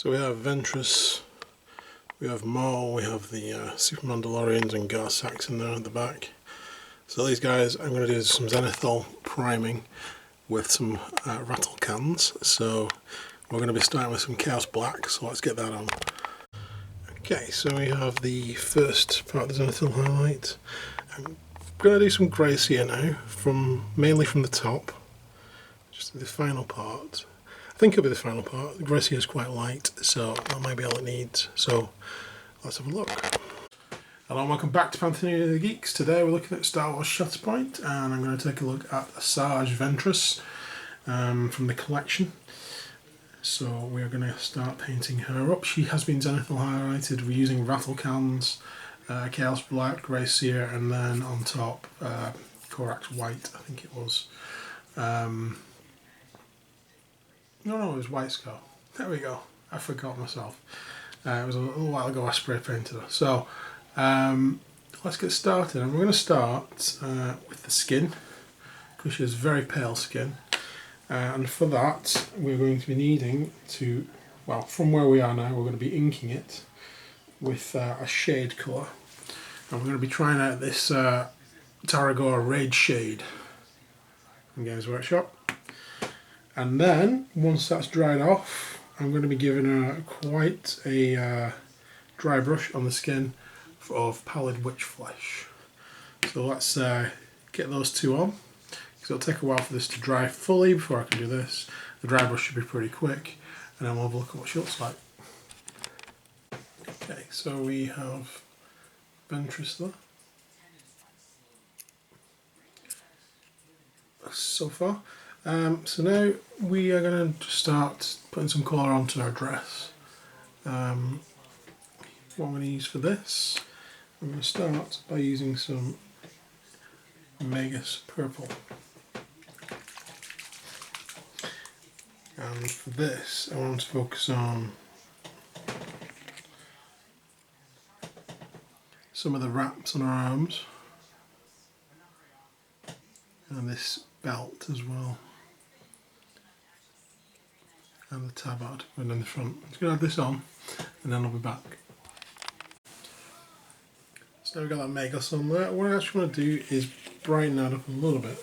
So we have Ventress, we have Maul, we have the Super Mandalorians and Garsaks in there at the back. So these guys, I'm going to do some zenithal priming with some rattle cans. So we're going to be starting with some Chaos Black, so let's get that on. Okay, so we have the first part of the zenithal highlight. I'm going to do some grace here now, mainly from the top, just the final part. I think it'll be the final part. The grace here is quite light, so that might be all it needs. So let's have a look. Hello and welcome back to Pantheon of the Geeks. Today we're looking at Star Wars Shatterpoint, and I'm going to take a look at Asajj Ventress from the collection. So we're going to start painting her up. She has been zenithal highlighted. We're using rattle cans, Chaos Black, Grey Seer, and then on top Corax White, I think it was. No, it was White Skull. There we go. I forgot myself. It was a little while ago I spray painted her. So let's get started. And we're going to start with the skin, because she has very pale skin. And for that, we're going to be needing to, well, from where we are now, we're going to be inking it with a shade colour. And we're going to be trying out this Tarragor Raid Shade from Games Workshop. And then, once that's dried off, I'm going to be giving her quite a dry brush on the skin of Pallid Witch Flesh. So let's get those two on, because it'll take a while for this to dry fully before I can do this. The dry brush should be pretty quick, and then we'll have a look at what she looks like. Okay, so we have Ventress there. So far. So now we are going to start putting some colour onto our dress. What I'm going to use for this, I'm going to start by using some Magus Purple. And for this, I want to focus on some of the wraps on her arms and this belt as well, and the tabard going in the front. I'm just going to add this on and then I'll be back. So now we've got that Magus on there. What I actually want to do is brighten that up a little bit.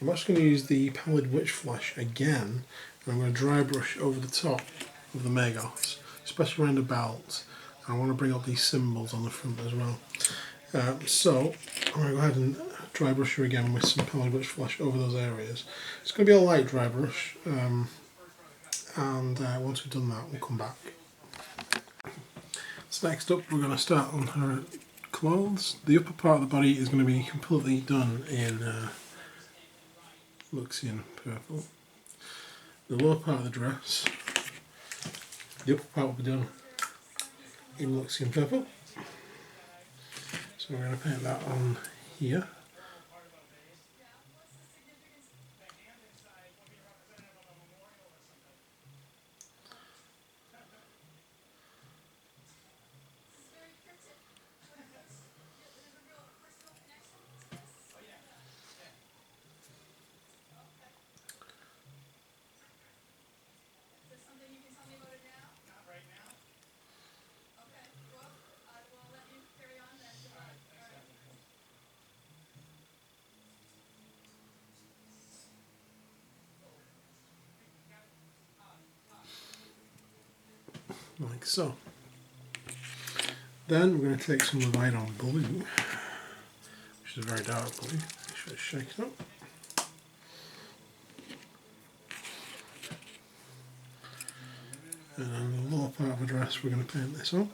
I'm actually going to use the Pallid Witch Flesh again, and I'm going to dry brush over the top of the Magus, especially around the belt. I want to bring up these symbols on the front as well. So I'm going to go ahead and dry brush her again with some Pallid Witch Flesh over those areas. It's going to be a light dry brush, and once we've done that, we'll come back. So next up, we're going to start on her clothes. The upper part of the body is going to be completely done in Luxian purple. The lower part of the dress, the upper part will be done in Luxian purple. So we're going to paint that on here. Like so. Then we're going to take some of the light on blue, which is a very dark blue. Make sure it's shaken up. And on the lower part of the dress, we're going to paint this on.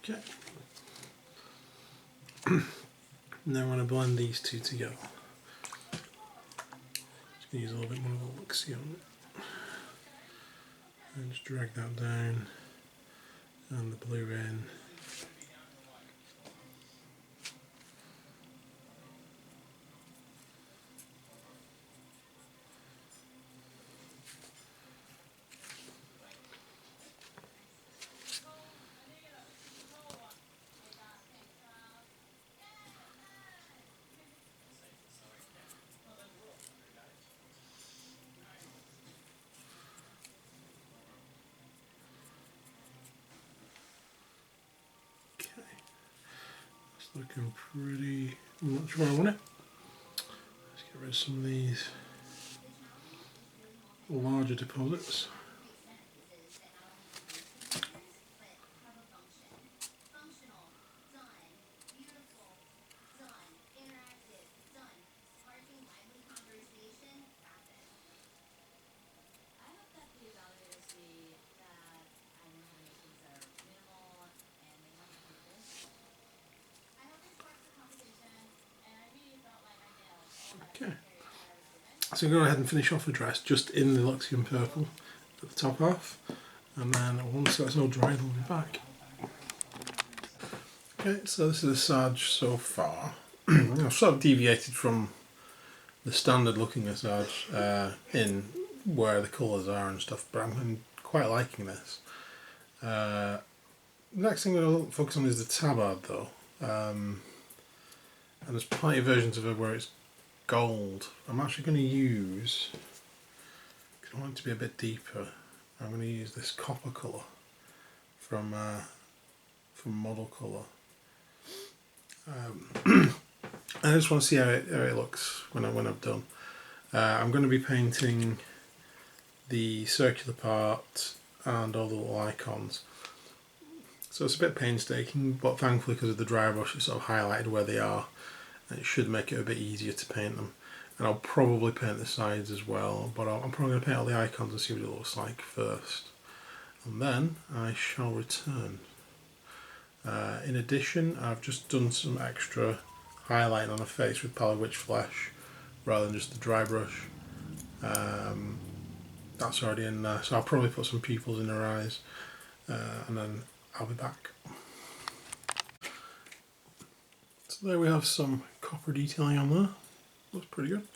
Okay. And then I'm going to blend these two together. Just going to use a little bit more of a look-see on it. And just drag that down, and the blue in. Looking pretty much where I want it. Let's get rid of some of these larger deposits. Okay, so go ahead and finish off the dress just in the Luxian purple at the top half, and then once that's all dried, we'll be back. Okay, so this is Asajj so far. I've sort of deviated from the standard looking Asajj in where the colours are and stuff, but I'm quite liking this. Next thing I'm going to focus on is the tabard though, and there's plenty of versions of it where it's gold. I'm actually going to use, because I want it to be a bit deeper, I'm going to use this copper colour from Model Colour. I just want to see how it looks when I've done. I'm going to be painting the circular part and all the little icons. So it's a bit painstaking, but thankfully because of the dry brush it's sort of highlighted where they are, and it should make it a bit easier to paint them. And I'll probably paint the sides as well, but I'm probably going to paint all the icons and see what it looks like first. And then I shall return. In addition, I've just done some extra highlighting on the face with Palette Witch Flesh rather than just the dry brush. That's already in there, so I'll probably put some pupils in her eyes, and then I'll be back. So there we have some copper detailing on there. Looks pretty good.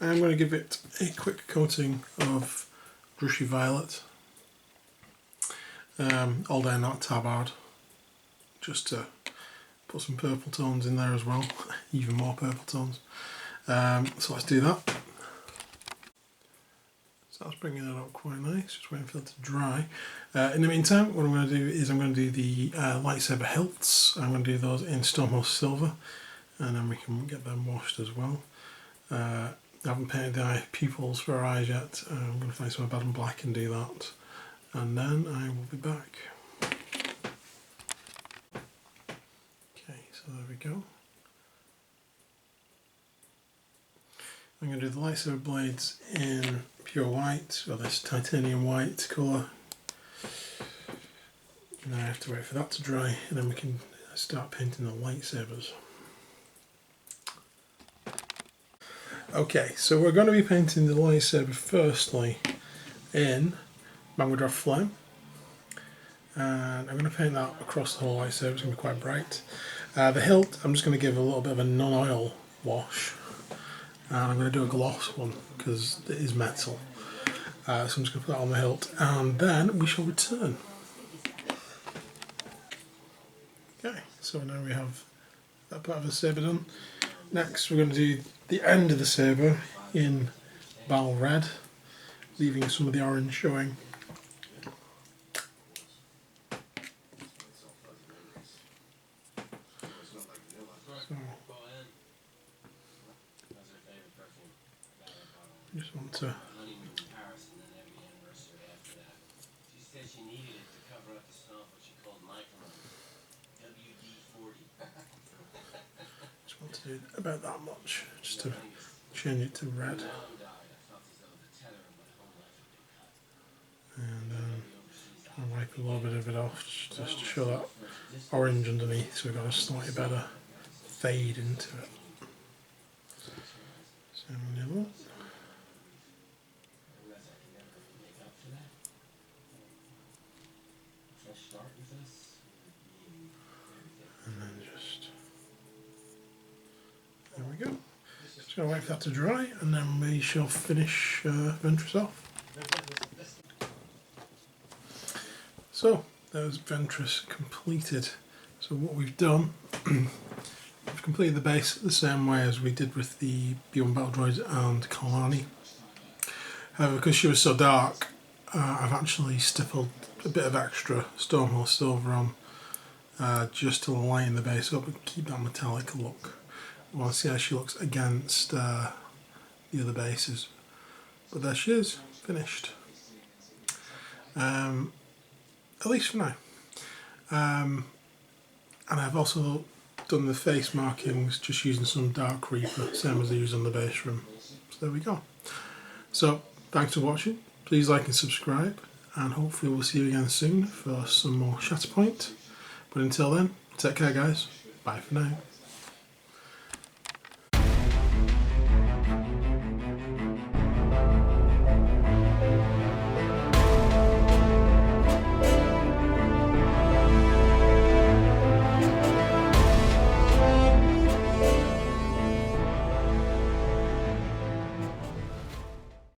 I'm going to give it a quick coating of Brushy Violet, all down that tabard, just to put some purple tones in there as well, even more purple tones. So let's do that. So that's bringing that up quite nice, just waiting for it to dry. In the meantime, what I'm going to do is I'm going to do the lightsaber hilts. I'm going to do those in Stonehouse Silver, and then we can get them washed as well. I haven't painted the eye pupils for our eyes yet. I'm going to find some Abaddon Black and do that, and then I will be back. Okay, so there we go. I'm going to do the lightsaber blades in pure white, or this titanium white colour. Now I have to wait for that to dry, and then we can start painting the lightsabers. Okay, so we're going to be painting the lightsaber firstly in Magma Flame, and I'm going to paint that across the whole lightsaber. It's going to be quite bright. The hilt, I'm just going to give a little bit of a non-oil wash, and I'm going to do a gloss one because it is metal. So I'm just going to put that on the hilt, and then we shall return. Okay, so now we have that part of the saber done. Next we're going to do the end of the saber in Bal Red, leaving some of the orange showing. So, I just want to do about that much, just to change it to red. And I'll wipe a little bit of it off just to show that orange underneath, so we've got a slightly better fade into it. So look. And then just, there we go. Just going to wait for that to dry, and then we shall finish Ventress off. So there's Ventress completed. So what we've done, we've completed the base the same way as we did with the B1 Battle Droids and Kalani. However, because she was so dark, I've actually stippled a bit of extra Stonehill silver on just to lighten the base up and keep that metallic look. I want to see how she looks against the other bases. But there she is, finished. At least for now. And I've also done the face markings just using some Dark Reaper, same as I use on the base room. So there we go. So thanks for watching. Please like and subscribe, and hopefully we'll see you again soon for some more Shatterpoint. But until then, take care guys. Bye for now.